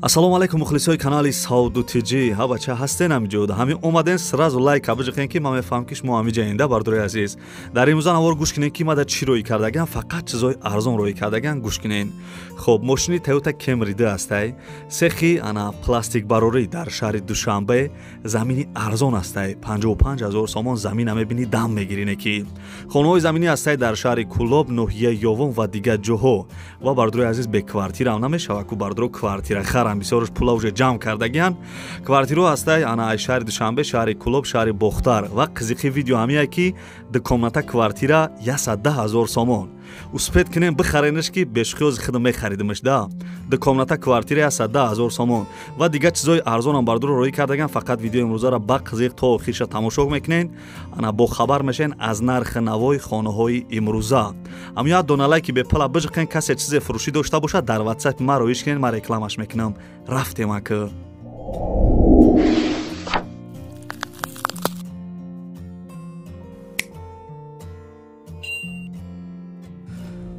Ассалому алайкум мухлисои канали Сауду Тиҷи. Ҳа бача ҳастен амҷуд. Ҳамин омаден сразу лайк абиҷиқен ки ман мефаҳмам ки шумо амиҷаинда бардури азиз. Дар имрӯза навор гӯш кинен ки мада чӣ рӯй кардаган, фақат чизои арзон рӯй кардаган гӯш кинен. Хоб, мошини Toyota Camry астай. Сехи ана пластик барорӣ дар шаҳри Душанбе замини арзон астай. 55000 сомон замина мебини дам мегирине ки. Хонаҳои заминӣ астай дар шаҳри Кулоб, ноҳияи Ёвон ва дигар ҷоҳо. Ва бардури азиз бе квартира ам намешава ку бардуро квартира харам бисёрш пула уже ҷамъ кардагиан. Квартиро астай ана ай шаҳри Душанбе, шаҳри Кулоб, шаҳри Бохтар ва қизиқи видео ҳамия ки дукомната квартира 110000 сомон. Успед кинем бихаренеш ки бешхиёзи худам мехаридимаш да. Дукомната квартира 110000 сомон ва дигар чизои арзонам бардуро рӯй кардаган. Фақат видеои имрӯзаро ба қизиқ то охирша тамошо мекунен. Ана бо хабар мешен аз нархи навои хонаҳои имрӯза. Амё доналай ки бепала бижиқен касе чизе фурӯшӣ дошта бошад дар WhatsApp ма рӯиш кинен, ма рекламаш мекунам. Рафтем ака.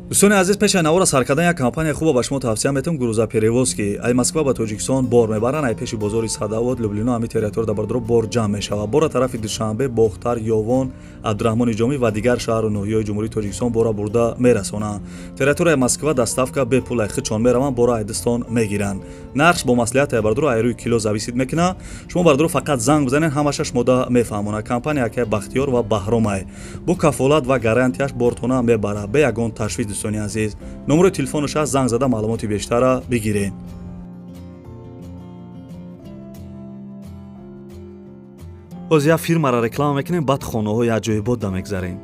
دوستان عزیز پیش نوار سر کردن یک کمپانی خوب با شما توصیه میتونم گروزا پریوز کی ای مسکو با تاجیکستان بار میبرن ای پیش بازار صداوت لوبلینا امی تریتور در بردرو بار جمع میشه و بار طرف دوشنبه باختر یوون عبدالرحمن جامی و دیگر شهر و ناحیه‌های جمهوری تاجیکستان بارا برده میرسونن. تریتور مسکو دستافکا به پول خچون میروان بارا ایدستان میگیرن. نرخ با مصلحت بردرو ایروی کیلو زاویسید میکنه. شما بردرو فقط زنگ بزنین همشش مودا میفهمونه. کمپانی که بختیار و بهرام بو کفالت و گارانتیش بارتونا میبره به یگان تشویق دوستانی عزیز. نمره تلفنش از زنگ زده معلوماتی بیشتر بگیرین. باز یا فیرما را رکلام میکنیم بعد خانه‌های عجایبات دا میگذاریم.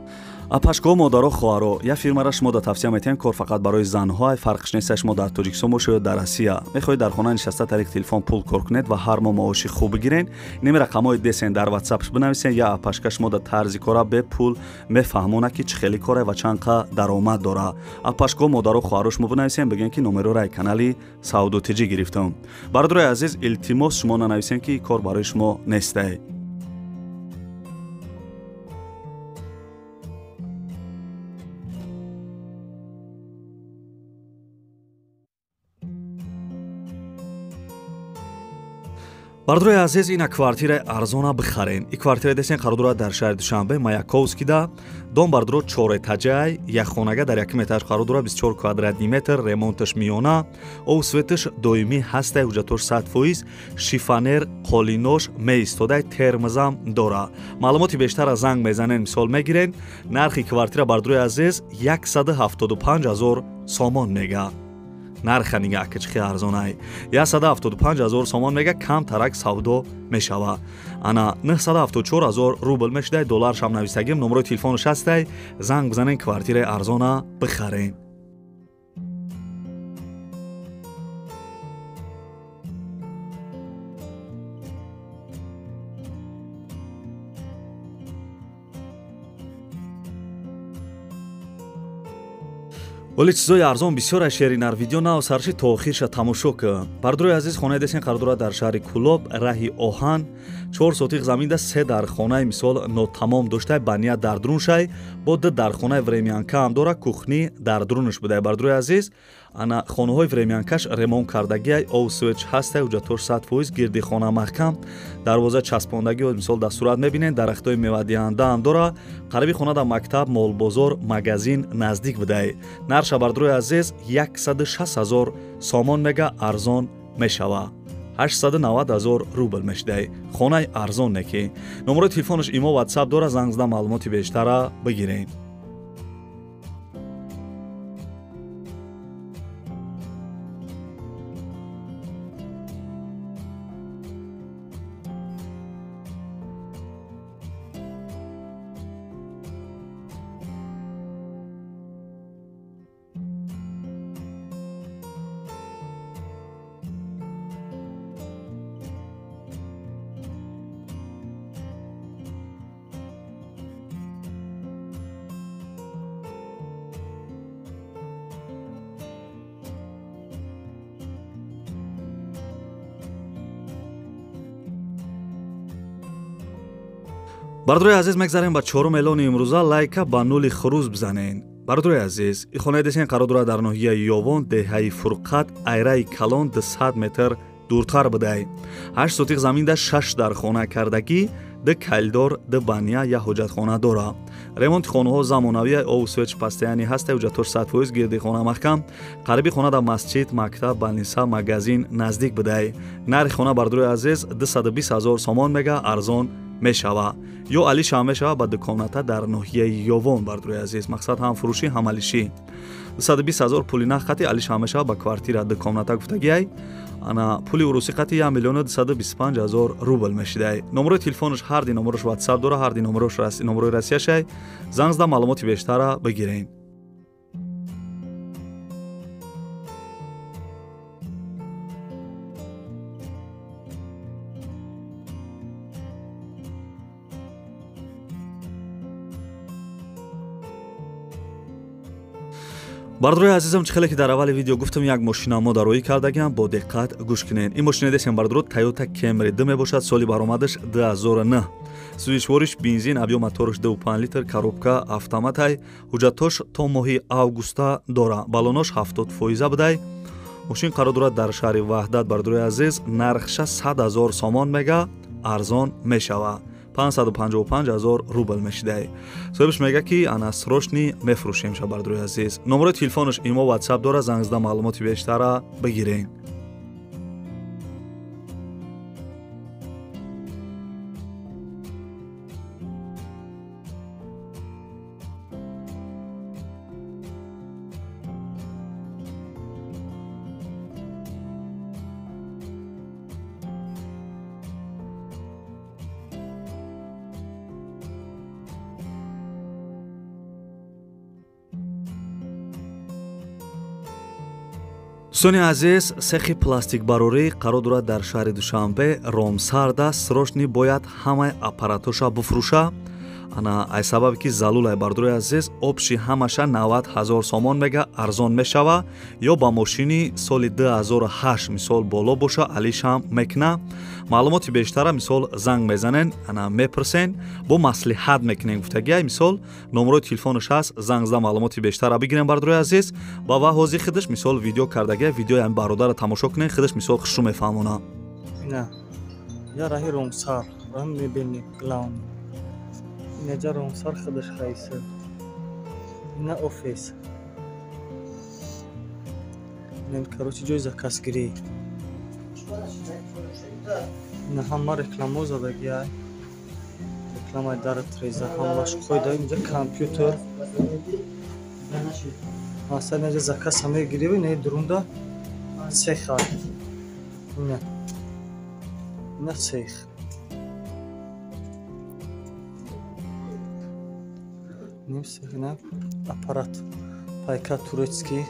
اپاشگاه مادرها خواهرها یا فیرما را شما دا توصیه میتین کار فقط برای زنها فرقش نیست شما در تاجیکستان باشه یا در آسیا میخواید در خانه نشسته طریق تلفن پول کار کنید و هر ماه معاشی خوب بگیرین. این رقم‌های دستین در واتساپش بنویسین یا اپاشگاه شما دا طرز کارا به پول میفهمونه که چه خیلی کاره و چند قدر درآمد داره. اپاشگاه مادرها خواهرش مو بنویسین بگین که نمره رای کانالی سعودو تیجی گرفتم. برادرای عزیز التماس شما ننویسین که کار برای شما نیسته. Бардурои азиз ина квартираи арзона бихарен. И квартира десен қарудура дар шаҳри Душанбе Маяковскида дом бардуро 4 этажаи, як хонага дар 1 этаж қарудура 24 квадратный метр, ремонташ миёна, овсветаш доимӣ ҳастай, ҳуҷҷатош 100%, шифонер, қолинош меистодай, термизам дора. Маълумоти бештар аз занг мезанен, мисол мегирен. Нархи квартира бардурои азиз 175000 сомон мега. нарха нига акчхи арзонай 175000 сомон мега кам тарак савдо мешава. Ана 974000 рубл мешдай. Доллар шам навистагим. номерои телефонаш ҳастай. занг бизанен квартираи арзона бихарен. ولی چیزای ارزان بسیار شیرین‌تر видео ناوسرشی تا آخرش تماشا کن. بردروی عزیز خانه دستین قرارداد در شهر کلوب راهی آهن 4 سوتیق زمین ده 3 در خانه مثال ناتمام داشته بنیه در درون شای با 2 در خانه وریمیانکا هم داره کوخنی در درونش بوده. بردروی عزیز انا خانه های وریمیانکاش ремонт کردگی اوسوچ هسته ҳуҷҷатош 100% گردی خانه محکم دروازه چسباندگی مثال در صورت میبینین. درختای میوه دهنده هم داره. قریبی خانه در مکتب، مال بازار، مغازین نزدیک بوده. نرخ بردروی عزیز 106000 سامان مگا ارزان میشوه. 890000 рубл мешдай. Хонаи арзон неки. Номерои телефонаш имо WhatsApp дора, занг зада маълумоти бештара бигирен. бардурои азиз мегзарем ба чорум эълони имрӯза лайка ба нули хурӯз бизанен. бардурои азиз, ихонаи десен қарор дорад дар ноҳияи Ёвон, деҳаи Фурқат, айраи Калон 200 метр дуртар будай. 8 сотиқ заминда 6 дар хона кардагӣ, ду калдор, ду баня, як ҳоҷатхона дора. ремонти хонаҳо замонавия, ову свеч постоянӣ ҳаста, ҳуҷҷатҳош 100% гирди хона маҳкам. қариби хона дар масҷид, мактаб, балниса, магазин наздик будай. нархи хона бардурои азиз 220 000 сомон мега, арзон мешава. ё алиша мешава ба дуконата дар ноҳияи Ёвон бардурои азиз. мақсад ҳам фурӯшӣ, ҳам алишӣ. 220 000 пули нақ қати алиша мешава ба квартира дуконата гуфтагиай. ана пули уруси қати 1 миллион 225 000 рубл мешидай. номерои телефонош ҳарди номерош WhatsApp дора, ҳарди номерои расияшай. занг зада маълумоти бештара бигирен. бардурои азизам, чӣ хеле ки дар аввали видео гуфтам, як мошинамо дароӣ кардагам, бо диққат гӯш кунед. ин мошина десем бардуро Toyota Camry 2 мебошад, соли баромадаш 2009. сӯзишвориш бензин, объём мотораш 2.5 литр, коробка автоматай. ҳуҷҷатош то моҳи августа дора. балонош 70% будай. мошин қарор дорад дар шаҳри Ваҳдат бардурои азиз. нархша 100 000 сомон мега, арзон мешава. 555 000 рубл мешидай. соҳибаш мега ки ана срочни мефурӯшем ша бардурои азиз. номерои телефонош имо WhatsApp дора, занг зада маълумоти бештара бигирен. дӯстони азиз, сехи пластикбарорӣ қарор дорад дар шаҳри Душанбе, Ромсарда. срочни бояд ҳамаи аппаратоша буфурӯша. ана ай сабабе ки залулай бардурои азиз, обши ҳамаша 90 000 сомон мега, арзон мешава. ё ба мошини соли 2008 мисол боло боша, алишам мекна. маълумоти бештара мисол занг мезанен, ана мепурсен, бо маслиҳат мекунен гуфтагиай. мисол номерои телефонош ҳаст, занг зада маълумоти бештара бигирен бардурои азиз. ба ва ҳозир хидаш мисол видео кардагиай, видеои ҳамин бародарро тамошо кунен, хидаш мисол хушрӯ мефаҳмона. نه یا راهی رومسار هم میبینی کلاون اینجا رومسار خودش خیسه نه اوفیس نیم کروچی جوی زکاسگیری نه همه رکلامو زده گیای رکلام های دارد ریزه همش خویده اینجا کامپیوتر مثلا اینجا زکاس همه گیری و نه درونده سه خواهد نه نه سیخ نیم سیخ نه اپارات پایکا تورچسکی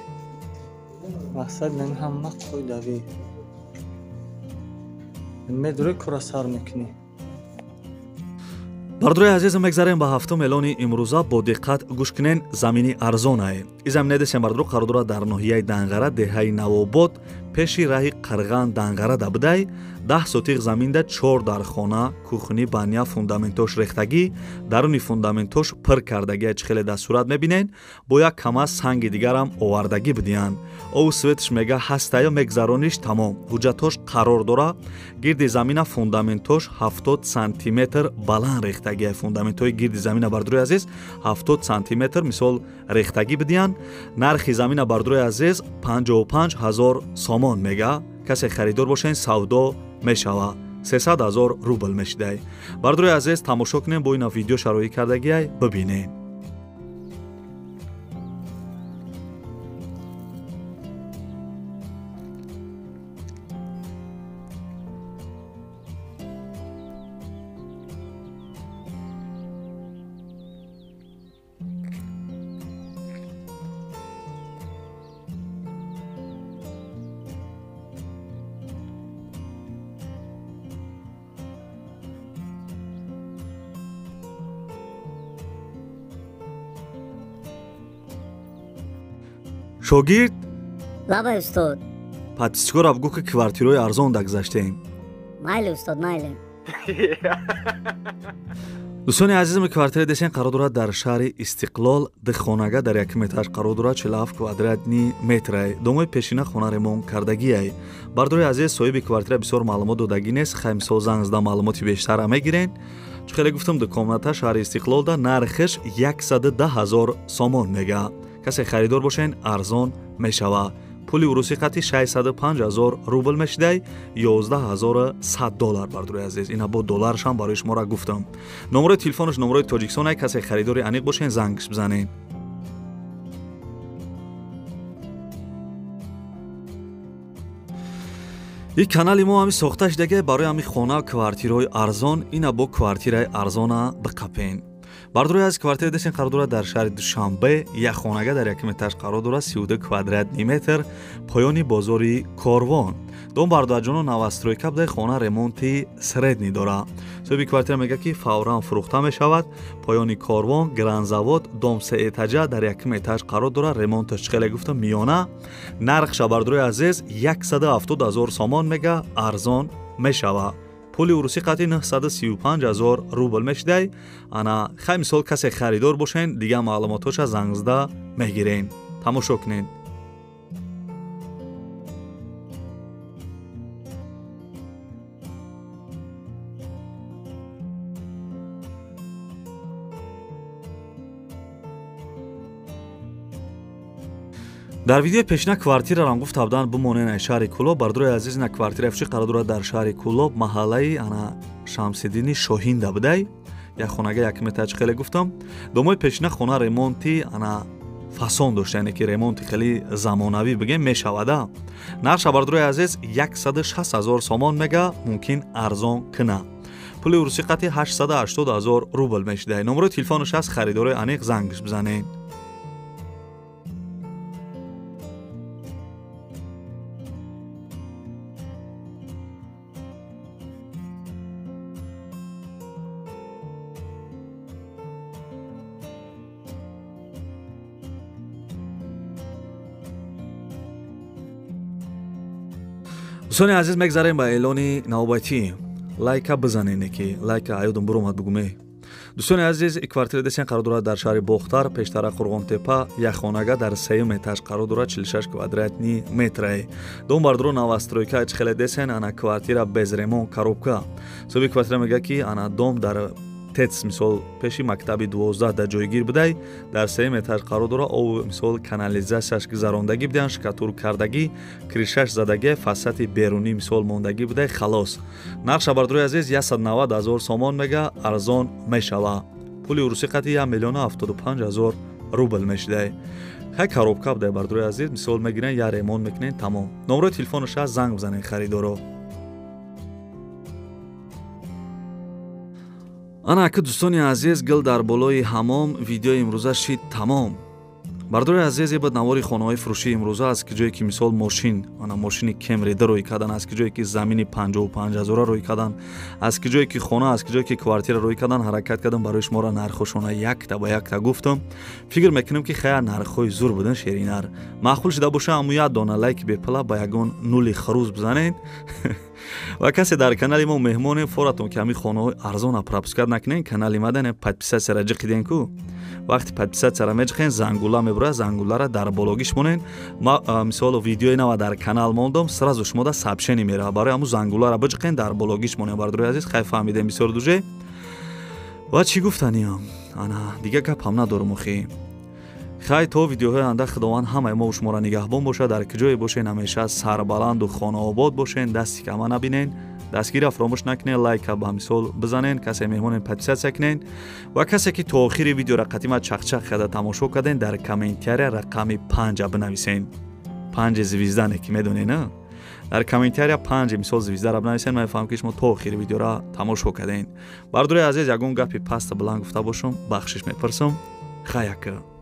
مقصد نه همه کوی دوی مدروی کراسار میکنی бардурои азизам, мегзарем ба ҳафтум эълони имрӯза. бо диққат гӯш кунен, замини арзонае. ин замине десем бардуро қарор дорад дар ноҳияи Данғара, деҳаи Навобод, пеши раҳи Қирған Данғарада будай. 10 сотиқ заминда 4 дар хона, кухни, баня, фундаментош рехтагӣ, даруни фундаментош пир кардагия. чӣ хеле дар сурат мебинен, бо як кама санги дигарам овардагӣ будиянд. ову светш мега ҳастаю мегзарониш тамом. ҳуҷҷатош қарор дора. гирди замина фундаментош 70 сантиметр баланд рехтагия. фундаментҳои гирди замина бардурои азиз 70 сантиметр мисол рехтагӣ будиянд. нархи замина бардурои азиз 55 000 сомон мега. касе харидор бошен савдо мешава. 300 000 рубл мешидай. бардурои азиз, тамошо кунем, бо ина видео шароӣ кардагиай бибинем. шогирд лаба устод патисчикор авгӯ ки квартирои арзон дагзаштем. майли устод майли дӯстони азизам, квартира десен қарор дорад дар шаҳри Истиқлол духхонага дар 1 метраш қарор дорад 47 квадратни метрай. Домои пешина хона ремонт кардагиай. Бардори азиз, соҳиби квартира бисёр маълумот додагӣ нест. Хай мисол занг зада маълумоти бештара мегирен. Чӣ хеле гуфтам, дукомната шаҳри Истиқлолда нархиш 110,000 сомон мега. Касе харидор бошен арзон мешава. пули уруси қати 605,000 рубл мешидай, 11,100 доллар. Бардори азиз, ина бо долларшам барои шумора гуфтам. номерои телефонош номерои Тоҷикистон ай, касе харидори аниқ бошен зангш бизанен. ин канали мо ҳами сохта шудаге барои ҳами хона квартираҳои арзон, ина бо квартираи арзона биқапен. бардори аз квартира десен қарор дорад дар шаҳри Душанбе, як хонага дар 1 метраш қарор дорад 32 квадратни метр, поёни бозори Корвон. дом бардоаҷоно навастройка будай, хона ремонти средни дора. соҳиби квартира мега ки фавран фурӯхта мешавад. поёни Корвон, гранзавод, дом 3 этажа дар 1 метраш қарор дорад. ремонташ чӣ хеле гуфтам, миёна. нархша бардори азиз 170,000 сомон мега, арзон мешава. пули уруси қати 935,000 рубл мешидай. ана хай мисол касе харидор бошен, дига маълумотоша зангзда мегирен. тамошо кунед. дар видеои пешина квартирарам гуфта буданд бимонен ай шаҳри Кӯлоб. бардори азиз, ина квартира фучи қарор дорад дар шаҳри Кӯлоб, маҳаллаи ана Шамсиддини Шоҳинда будай. як хонага 1 метр чӣ хеле гуфтам. домои пешина хона ремонти ана фасон дошта, яъне ки ремонти хеле замонавӣ бигем мешавада. нархша бардори азиз 160,000 сомон мега, мумкин арзон кина. пули уруси қати 880,000 рубл мешидай. номерои телефонош аст, харидори аниқ зангш бизанен. дӯстони азиз, мегзарем ба эълони навбатӣ. лайка бизанен, ки лайка аёдам буромад бугуме. дӯстони азиз, квартира десен қарор дорад дар шаҳри Бохтар, пештара Қурғонтепа, як хонага дар 3 метраш қарор дорад 46 квадратни метрай. дом бардро навастройка чӣ хеле десен, ана квартира без ремонт коробка. соҳиби квартира мега ки ана дом дар тец, мисол пеши мактаби 12 да ҷойгир будай, дар 3 метраш қарор дорад. об мисол канализасияш гузарондагӣ будаям, шкатур кардагӣ, кришаш задагӣ, фасати берунӣ мисол мондагӣ будай, халос. нархша бардори азиз 190,000 сомон мега, арзон мешава. пули уруси қати 1,75,000 рубл мешидай. хай коробка будай бардори азиз, мисол мегирен, я ремонт мекунен, тамом. номерои телефонош аст, занг бизанен харидоро. ана аки дӯстони азиз, гил дар болои ҳамом, видеои имрӯза шид тамом. бардори азиз, ебад навори хонаҳои фурӯшии имрӯза аст, ки ҷое ки мисол мошин, ана мошини Кемрида рӯй кардан, аст ки ҷое ки замини 55,000 рӯй кардан, аст ки ҷое ки хона, аст ки ҷое ки квартира рӯй кардан, ҳаракат кардам барои шуморо нархошона якта ба якта гуфтам. фикр мекунам ки хая нархҳои зур будан шеринар. маъқул шуда боша аму як дона лайки бепла ба ягон нули хрӯз бизанед. ва касе дар канали мо меҳмонем, форатон ки ҳами хонаҳои арзона пропускат накунен, канали мадане подписатсияра ҷиқиден ку. вақти подписатсияра меҷиқен, зангула мебурад, зангулара дар болохи шумонен. ма мисол видеои нава дар канал мондам, сразу шумода сабшени мерава. барои ҳамун зангулара биҷиқен, дар болохи шумонен. бардори азиз, хай фаҳмидем бисёр дуже. ва чӣ гуфтаниям? ана дига гапам надорум охи. хай то видеоҳои оянда худованд ҳамаи мо шуморо нигаҳбон бошад. дар ки ҷое бошен, ҳамеша сарбаланду хонаобод бошен, дасти кама набинен. дастгирро фаромӯш накунед, лайка ба мисол бизанен, касе меҳмонен подписатсия кунен. ва касе ки то охири видеора қадима чақчақ карда тамошо карден, дар комментария рақами 5 бинависен. 5 звезда ки медонен, а? дар комментария 5 мисол звездара бинависен, ман фаҳмам ки шумо то охири видеора тамошо карден. бардори азиз, ягон гапи паста биланд гуфта бошам, бахшиш мепарсам. хаяка.